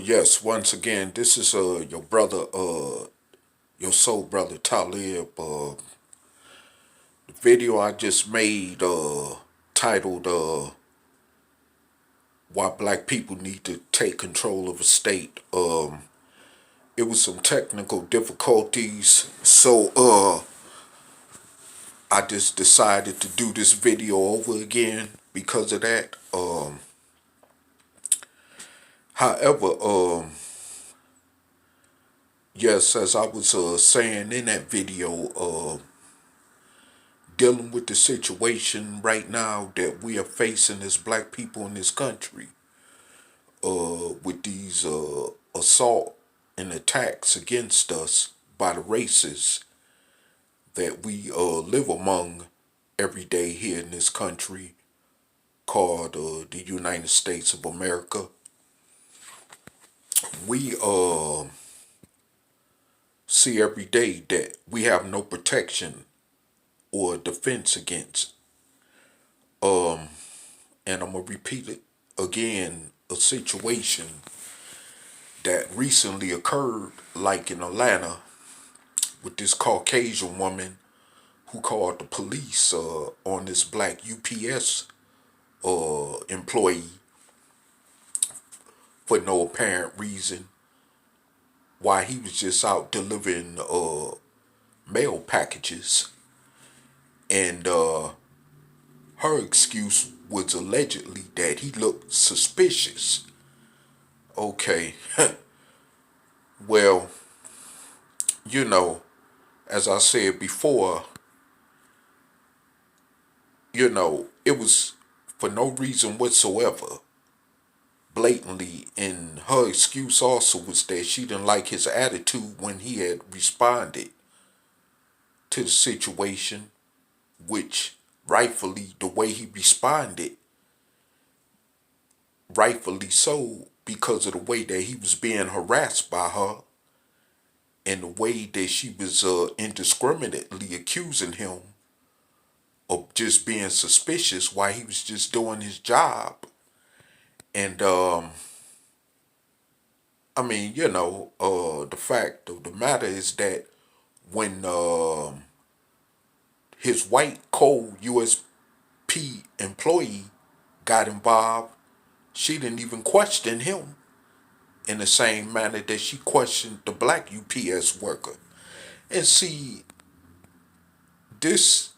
Yes, once again, this is your brother, your soul brother Talib. The video I just made, titled "Why Black People Need to Take Control of a State." It was some technical difficulties, so I just decided to do this video over again because of that. However, yes, as I was saying in that video, dealing with the situation right now that we are facing as black people in this country, with these assault and attacks against us by the races that we live among every day here in this country called the United States of America. We see every day that we have no protection or defense against. And I'm gonna repeat it again, a situation that recently occurred, like in Atlanta, with this Caucasian woman who called the police on this black UPS employee for no apparent reason, while he was just out delivering mail packages. And her excuse was allegedly that he looked suspicious. Okay, well, you know, as I said before, it was for no reason whatsoever, blatantly, and her excuse also was that she didn't like his attitude when he had responded to the situation, which rightfully, the way he responded, rightfully so, because of the way that he was being harassed by her and the way that she was indiscriminately accusing him of just being suspicious while he was just doing his job. And the fact of the matter is that when his white co-USP employee got involved, she didn't even question him in the same manner that she questioned the black UPS worker. And see, this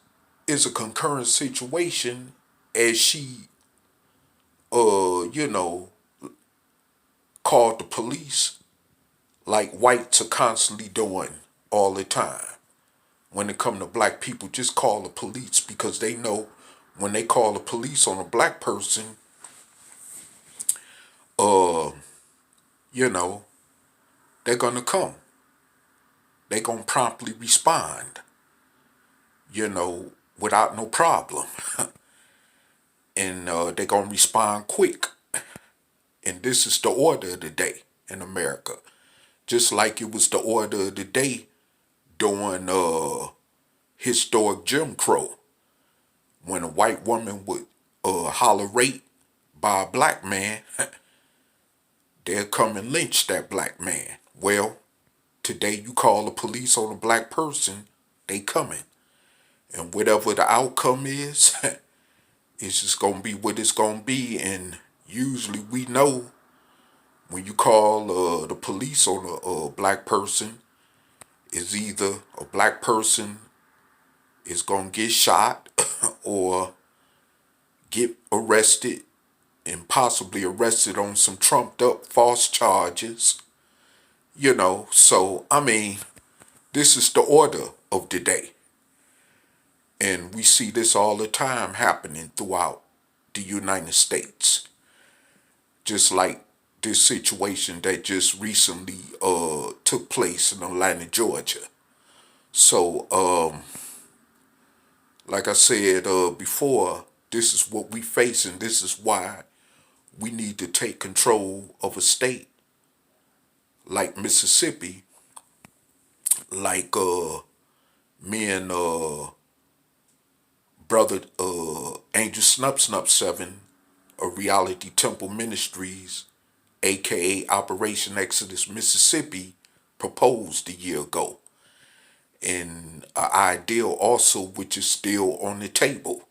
is a concurrent situation as she, uh, you know, called the police like whites are constantly doing all the time. When it come to black people, just call the police because they know when they call the police on a black person, uh, you know, they're gonna come. They're gonna promptly respond, without no problem. And they're gonna respond quick. And this is the order of the day in America. Just like it was the order of the day during historic Jim Crow, when a white woman would holler rape by a black man, they'll come and lynch that black man. Well, today you call the police on a black person, they coming. And whatever the outcome is, it's just gonna be what it's gonna be. And usually we know when you call the police on a black person, is either a black person is gonna get shot or get arrested and possibly arrested on some trumped up false charges. So this is the order of the day. And we see this all the time happening throughout the United States. Just like this situation that just recently took place in Atlanta, Georgia. So, like I said before, this is what we face, and this is why we need to take control of a state like Mississippi, like me and brother Angel Snup Snup 7 of Reality Temple Ministries aka Operation Exodus Mississippi, proposed a year ago. And an ideal also which is still on the table.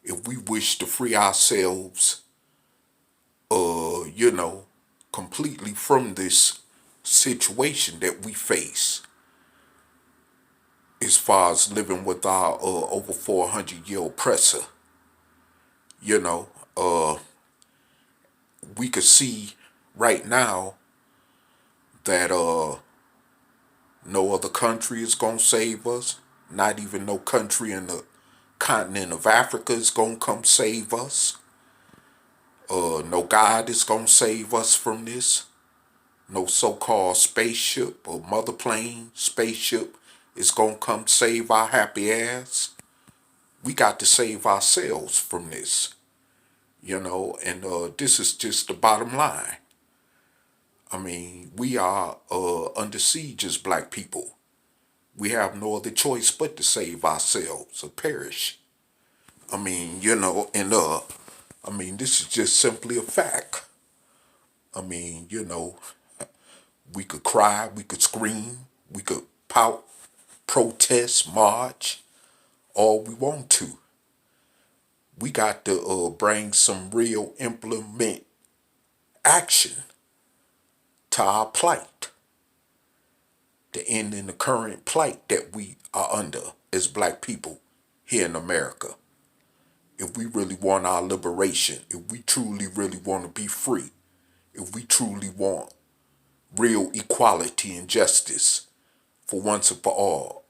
If we wish to free ourselves, you know, completely from this situation that we face as far as living with our over 400-year oppressor, you know, we could see right now that no other country is gonna save us. Not even no country in the continent of Africa is gonna come save us. No God is gonna save us from this. No so-called spaceship or mother plane spaceship is gonna come save our happy ass. We got to save ourselves from this, you know, and this is just the bottom line. I mean, we are under siege as black people. We have no other choice but to save ourselves or perish. I mean, you know, and I mean, this is just simply a fact. I mean, you know, we could cry, we could scream, we could pout, protest, march, all we want to. We got to bring some real implement action to our plight, to end in the current plight that we are under as black people here in America. If we really want our liberation, if we truly, really want to be free, if we truly want real equality and justice for once and for all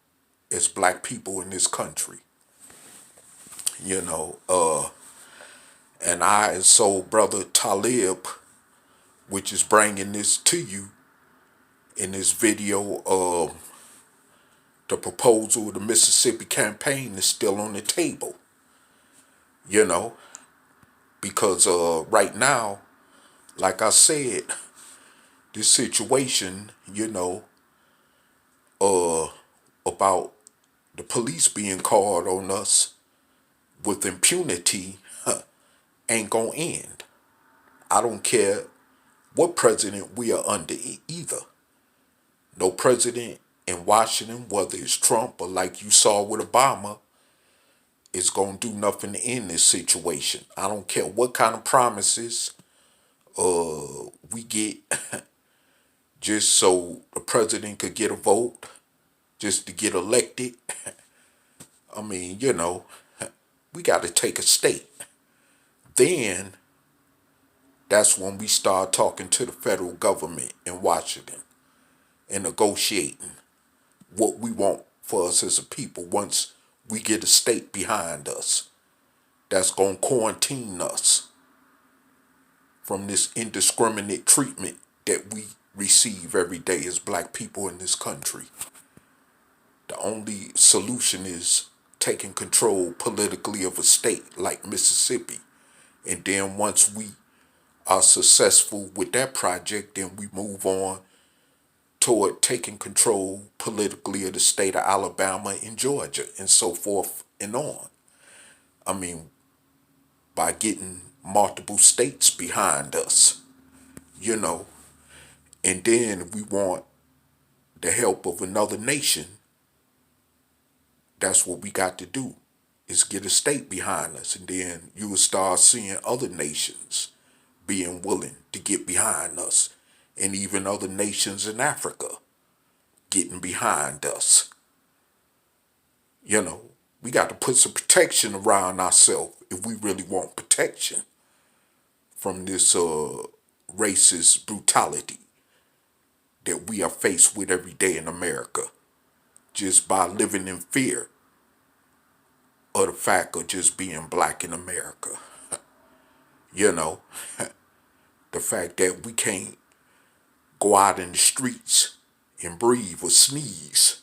as black people in this country, you know, and I, as soul brother Talib, which is bringing this to you in this video, the proposal of the Mississippi campaign is still on the table, you know, because right now, like I said, this situation, you know, about the police being called on us with impunity ain't gonna end. I don't care what president we are under either. No president in Washington, whether it's Trump or like you saw with Obama, is gonna do nothing to end this situation. I don't care what kind of promises we get just so the president could get a vote, just to get elected. I mean, you know, we got to take a state. Then that's when we start talking to the federal government in Washington and negotiating what we want for us as a people once we get a state behind us that's going to quarantine us from this indiscriminate treatment that we receive every day as black people in this country. The only solution is taking control politically of a state like Mississippi. And then once we are successful with that project, then we move on toward taking control politically of the state of Alabama and Georgia and so forth and on. I mean, by getting multiple states behind us, you know, and then we want the help of another nation. That's what we got to do, is get a state behind us, and then you will start seeing other nations being willing to get behind us, and even other nations in Africa getting behind us. You know, we got to put some protection around ourselves if we really want protection from this racist brutality that we are faced with every day in America, just by living in fear of the fact of just being black in America. You know, the fact that we can't go out in the streets and breathe or sneeze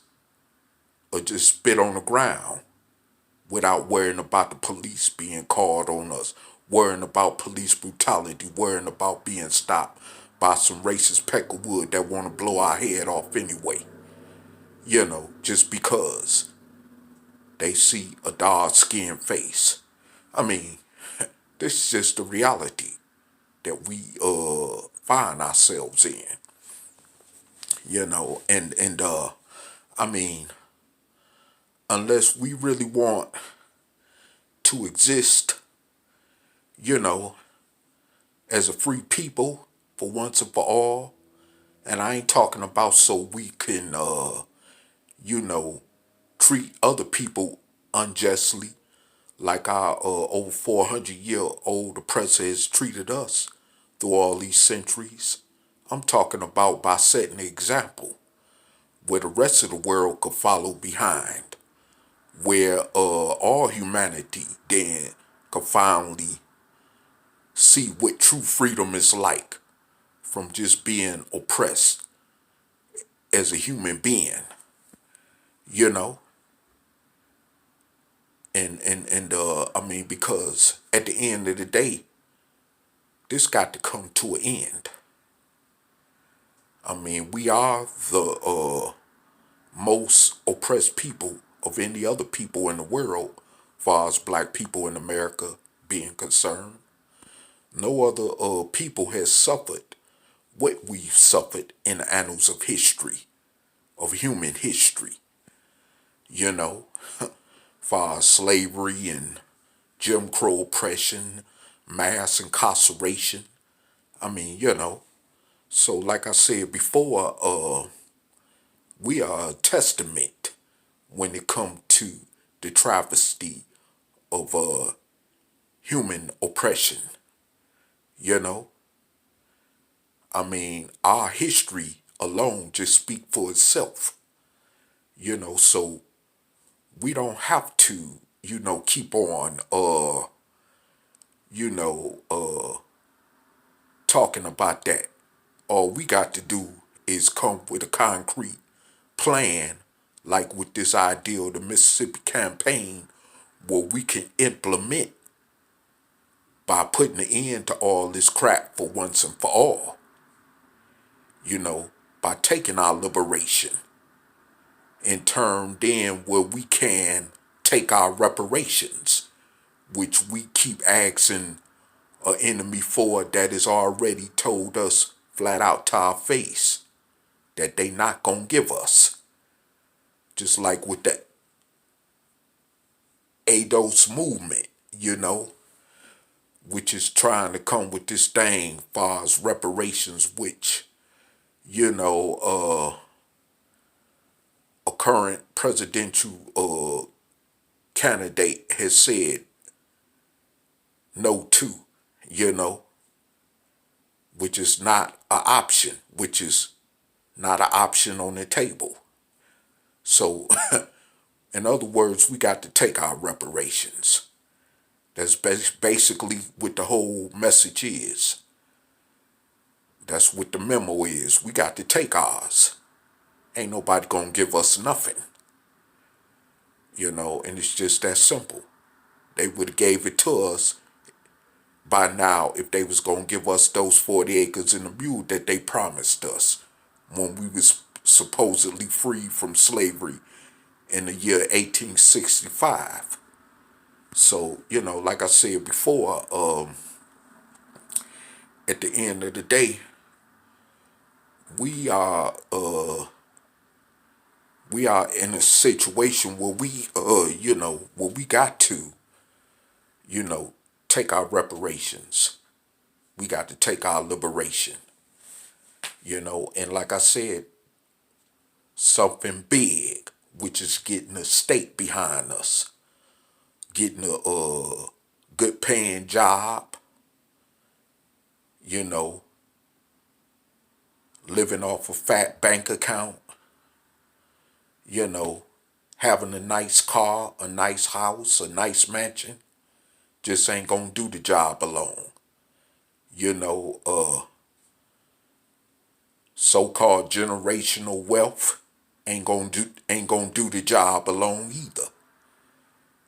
or just spit on the ground without worrying about the police being called on us, worrying about police brutality, worrying about being stopped by some racist peckerwood that want to blow our head off anyway. You know, just because they see a dark-skinned face. I mean, this is just the reality that we find ourselves in. And I mean, unless we really want to exist, you know, as a free people for once and for all, and I ain't talking about so we can, you know, treat other people unjustly like our over 400-year-old oppressor has treated us through all these centuries. I'm talking about by setting an example where the rest of the world could follow behind, where all humanity then could finally see what true freedom is like from just being oppressed as a human being, you know? I mean, because at the end of the day, this got to come to an end. I mean, we are the most oppressed people of any other people in the world, far as black people in America being concerned. No other people has suffered what we've suffered in the annals of history, of human history. You know, far as slavery and Jim Crow oppression, mass incarceration. I mean, so like I said before, we are a testament when it comes to the travesty of human oppression. You know, I mean, our history alone just speak for itself. So we don't have to, keep on, you know, uh, talking about that. All we got to do is come with a concrete plan, like with this idea of the Mississippi campaign, where we can implement by putting an end to all this crap for once and for all, by taking our liberation in turn then where we can take our reparations, which we keep asking an enemy for that has already told us flat out to our face that they not gonna give us. Just like with the ADOS movement, which is trying to come with this thing far as reparations, which, a current presidential candidate has said no to, you know, which is not an option, which is not an option on the table. So, in other words, we got to take our reparations. That's basically what the whole message is. That's what the memo is. We got to take ours. Ain't nobody gonna give us nothing. And it's just that simple. They would have gave it to us by now if they was gonna give us those 40 acres and a mule that they promised us when we was supposedly free from slavery in the year 1865. So, like I said before, at the end of the day, we are we are in a situation where where we got to, you know, take our reparations. We got to take our liberation. And like I said, something big, which is getting a state behind us, getting a good paying job, you know, living off a fat bank account, you know, having a nice car, a nice house, a nice mansion, just ain't gonna do the job alone. You know, so-called generational wealth ain't gonna do the job alone either.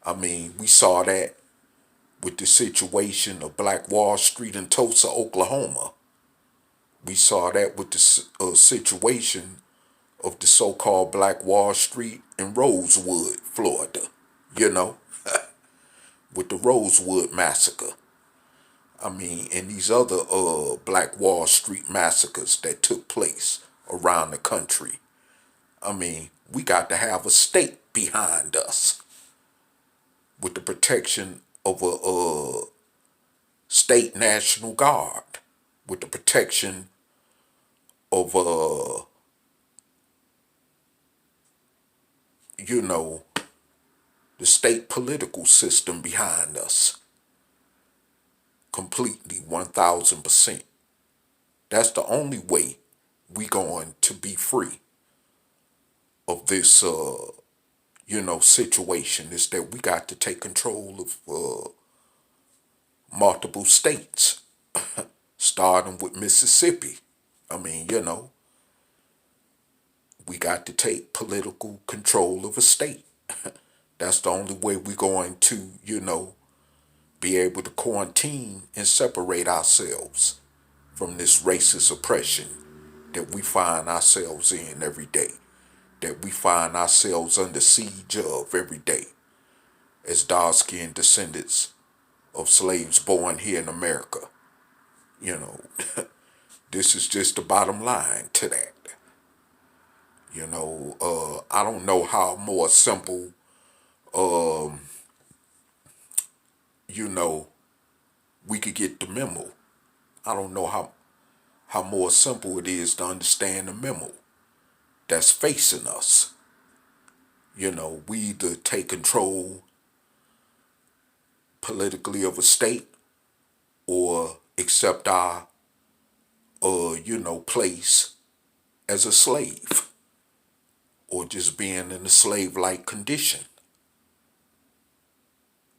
I mean, we saw that with the situation of Black Wall Street in Tulsa, Oklahoma. We saw that with the situation of the so-called Black Wall Street in Rosewood, Florida. You know, with the Rosewood massacre. I mean, and these other Black Wall Street massacres that took place around the country. I mean, we got to have a state behind us with the protection of a state national guard, with the protection of you know, the state political system behind us, completely 1,000%. That's the only way we going to be free of this situation, is that we got to take control of multiple states, starting with Mississippi. I mean, we got to take political control of a state. That's the only way we're going to, be able to quarantine and separate ourselves from this racist oppression that we find ourselves in every day, that we find ourselves under siege of every day as dark-skinned descendants of slaves born here in America. You know, this is just the bottom line to that. I don't know how more simple, um, you know, we could get the memo. I don't know how more simple it is to understand the memo that's facing us. We either take control politically of a state or accept our, place as a slave, or just being in a slave-like condition,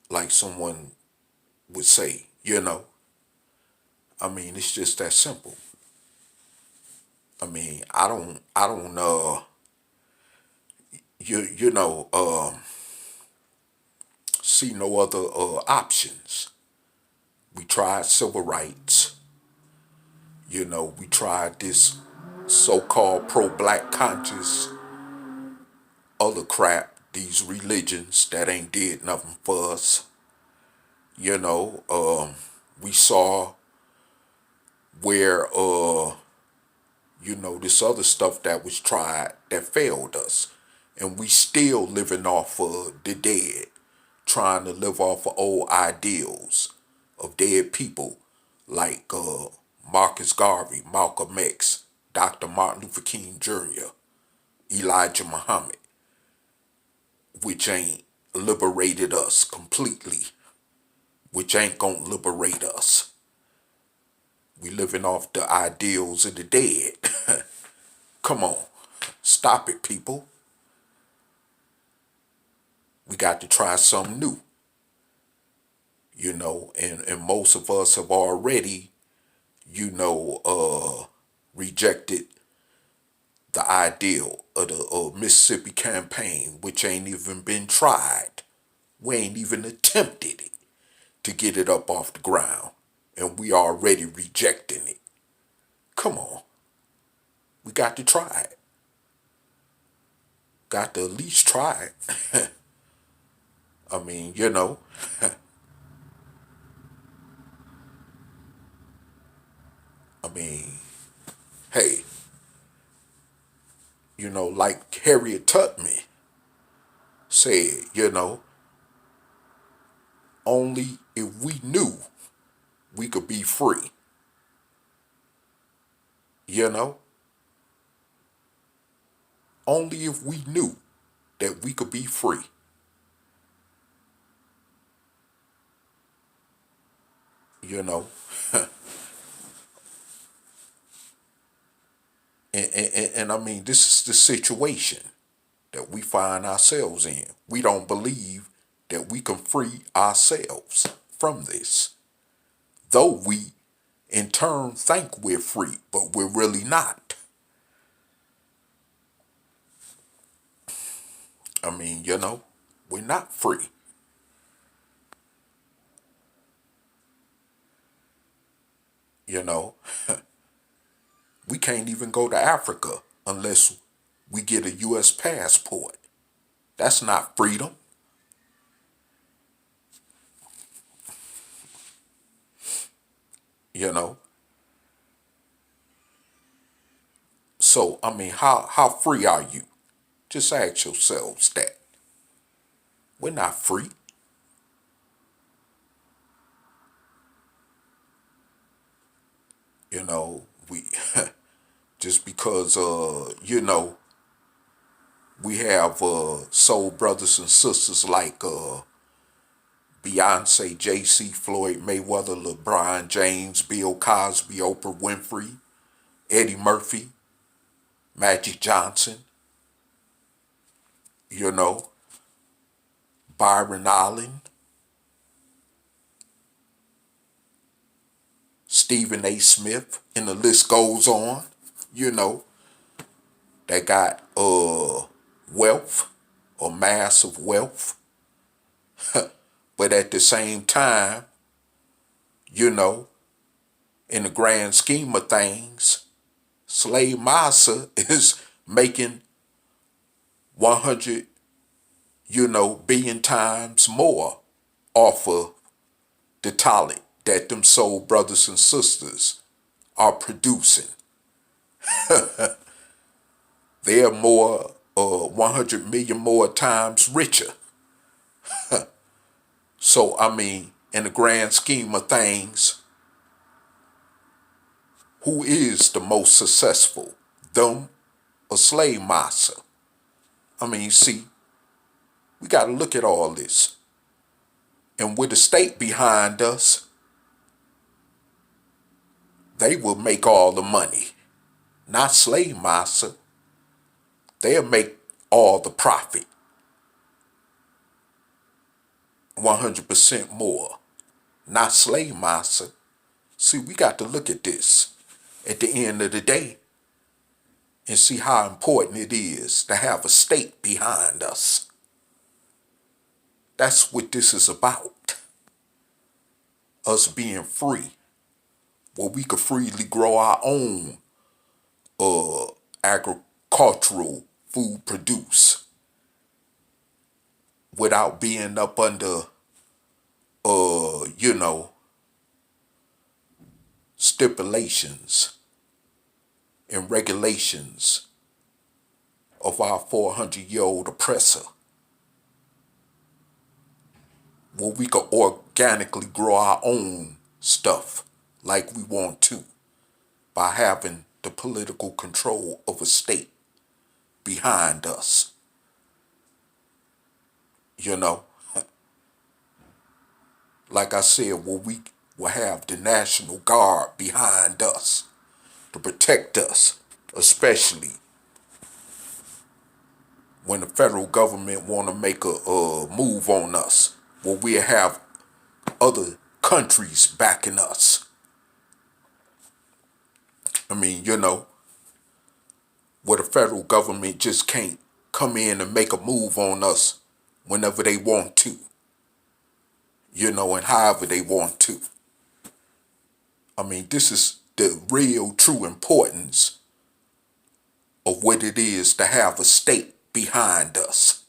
like someone would say. I mean, it's just that simple. I mean, I don't, you know, see no other options. We tried civil rights. We tried this so-called pro-black conscious other crap, these religions that ain't did nothing for us. We saw where, this other stuff that was tried that failed us. And we still living off of the dead, trying to live off of old ideals of dead people like Marcus Garvey, Malcolm X, Dr. Martin Luther King Jr., Elijah Muhammad, which ain't liberated us completely, which ain't gonna liberate us. We living off the ideals of the dead. Come on, stop it, people. We got to try something new. And most of us have already, rejected the ideal of the Mississippi campaign, which ain't even been tried. We ain't even attempted it to get it up off the ground. And we already rejecting it. Come on. We got to try it. Got to at least try it. I mean, I mean, hey, like Harriet Tubman said, only if we knew we could be free. You know? Only if we knew that we could be free. You know? And I mean, this is the situation that we find ourselves in. We don't believe that we can free ourselves from this. Though we, in turn, think we're free, but we're really not. I mean, we're not free. You know, we can't even go to Africa unless we get a U.S. passport. That's not freedom. you know. So, I mean, how free are you? Just ask yourselves that. We're not free. You know, we just because we have soul brothers and sisters like Beyonce, Jay-Z, Floyd Mayweather, LeBron James, Bill Cosby, Oprah Winfrey, Eddie Murphy, Magic Johnson, you know, Byron Allen, Stephen A. Smith, and the list goes on. You know, they got wealth or massive wealth, but at the same time, you know, in the grand scheme of things, Slave Massa is making 100, billion times more off of the talent that them soul brothers and sisters are producing. They're more, 100 million more times richer. So, I mean, in the grand scheme of things, who is the most successful? Them or Slave Massa? I mean, see, we got to look at all this. And with the state behind us, they will make all the money. Not Slave Massa. They'll make all the profit. 100% more. Not Slave Massa. See, we got to look at this at the end of the day and see how important it is to have a state behind us. That's what this is about. Us being free, where we could freely grow our own agricultural food produce without being up under, uh, you know, stipulations and regulations of our 400-year-old oppressor, where we could organically grow our own stuff like we want to by having the political control of a state behind us. You know, like I said, where we will have the National Guard behind us to protect us, especially when the federal government want to make a move on us, where we have other countries backing us. I mean, where the federal government just can't come in and make a move on us whenever they want to, and however they want to. I mean, this is the real true importance of what it is to have a state behind us.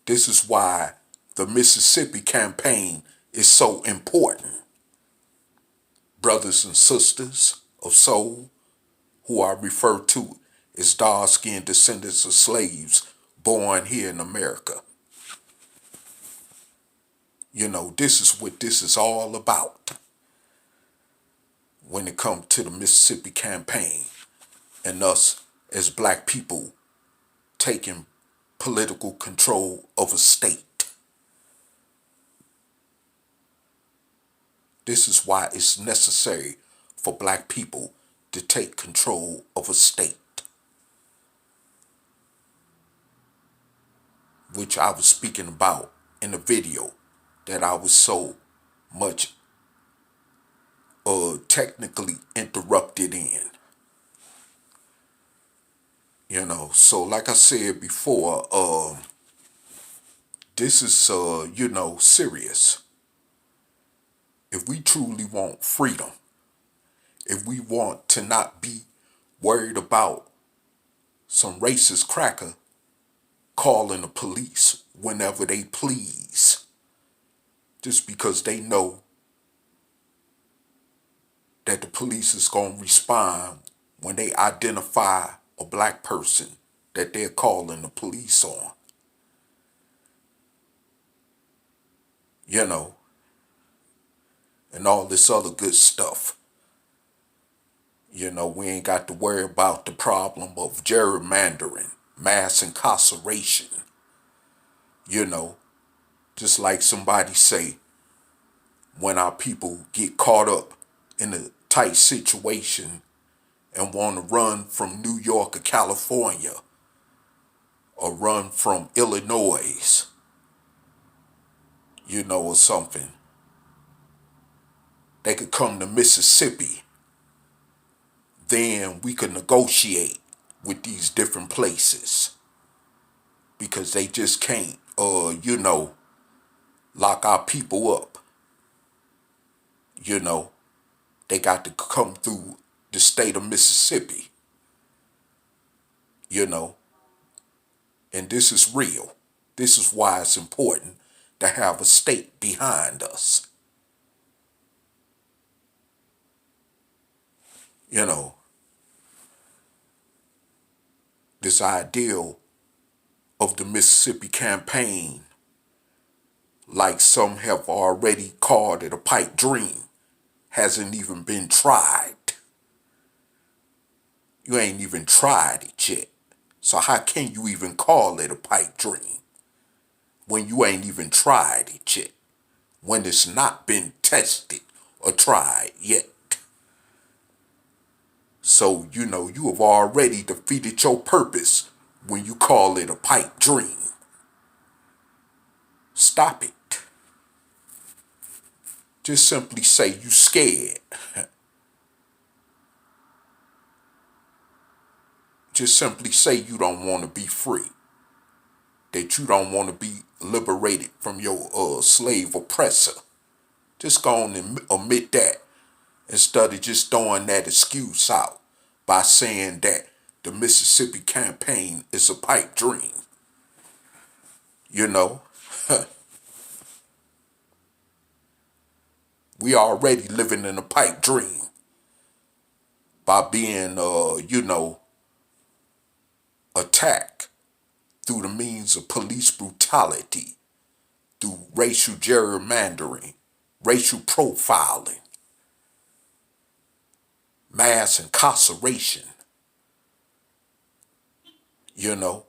This is why the Mississippi campaign is so important. Brothers and sisters of soul, who are referred to as dark-skinned descendants of slaves born here in America. This is what this is all about when it comes to the Mississippi campaign and us as black people taking political control of a state. This is why it's necessary for black people to take control of a state, which I was speaking about in the video that I was so much technically interrupted in. So like I said before, this is serious. If we truly want freedom, if we want to not be worried about some racist cracker calling the police whenever they please, just because they know that the police is going to respond when they identify a black person that they're calling the police on. You know, and all this other good stuff. You know, we ain't got to worry about the problem of gerrymandering, mass incarceration. You know, just like somebody say, when our people get caught up in a tight situation and want to run from New York or California or run from Illinois, you know, or something, they could come to Mississippi. Then we could negotiate with these different places because they just can't, you know, lock our people up. You know, they got to come through the state of Mississippi. You know, and this is real. This is why it's important to have a state behind us. You know, this ideal of the Mississippi campaign, like some have already called it a pipe dream, hasn't even been tried. You ain't even tried it yet. So how can you even call it a pipe dream when you ain't even tried it yet? When it's not been tested or tried yet. So, you know, you have already defeated your purpose when you call it a pipe dream. Stop it. Just simply say you scared. Just simply say you don't want to be free. That you don't want to be liberated from your slave oppressor. Just go on and admit that instead of just throwing that excuse out by saying that the Mississippi campaign is a pipe dream. You know, we already living in a pipe dream by being, you know, attacked through the means of police brutality, through racial gerrymandering, racial profiling, mass incarceration, you know,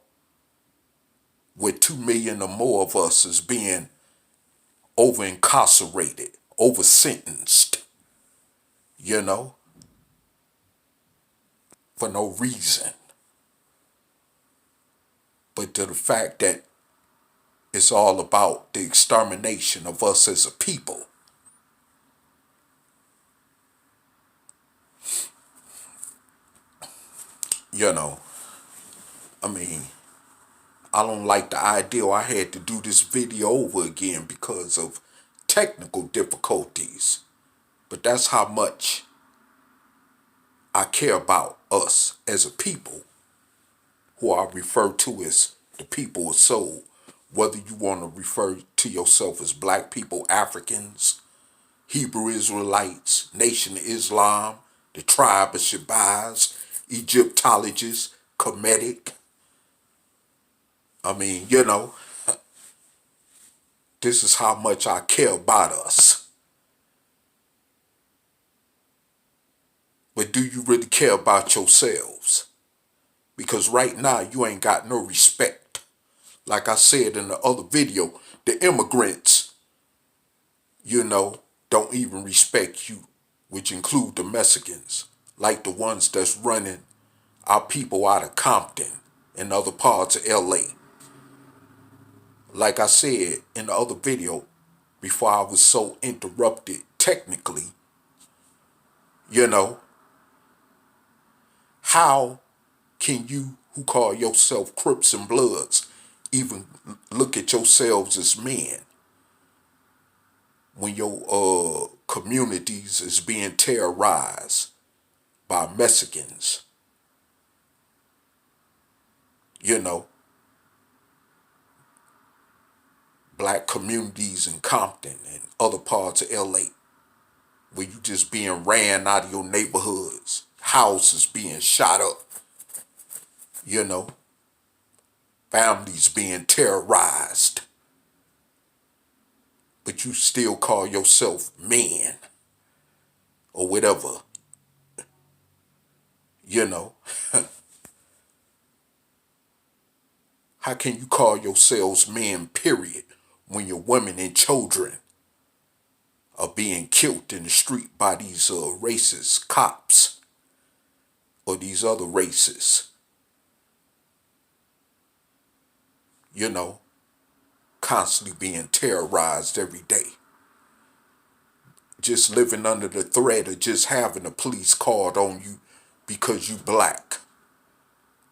with 2 million or more of us is being over incarcerated, over sentenced, you know, for no reason. But to the fact that it's all about the extermination of us as a people. You know, I mean, I don't like the idea I had to do this video over again because of technical difficulties. But that's how much I care about us as a people, who I refer to as the people of soul. Whether you want to refer to yourself as black people, Africans, Hebrew Israelites, Nation of Islam, the tribe of Shabazz, Egyptologists, Kemetic. I mean, you know, this is how much I care about us. But do you really care about yourselves? Because right now you ain't got no respect. Like I said in the other video, the immigrants, you know, don't even respect you, which include the Mexicans, like the ones that's running our people out of Compton and other parts of LA. Like I said in the other video, before I was so interrupted technically, you know, how can you who call yourself Crips and Bloods even look at yourselves as men when your communities is being terrorized by Mexicans? You know, black communities in Compton and other parts of LA where you just being ran out of your neighborhoods, houses being shot up, you know, families being terrorized, but you still call yourself man or whatever, you know. How can you call yourselves men, period, when your women and children are being killed in the street by these racist cops or these other races, you know, constantly being terrorized every day, just living under the threat of just having the police called on you because you black.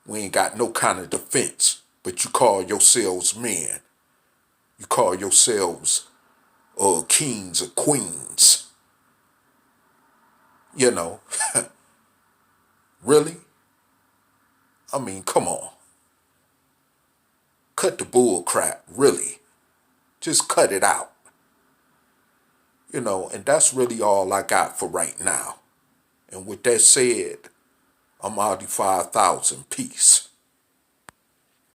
We ain't got no kind of defense, but you call yourselves men. You call yourselves kings or queens. You know, really? I mean, come on. Cut the bull crap, really. Just cut it out. You know, and that's really all I got for right now. And with that said, I'm Audi 5000. Peace.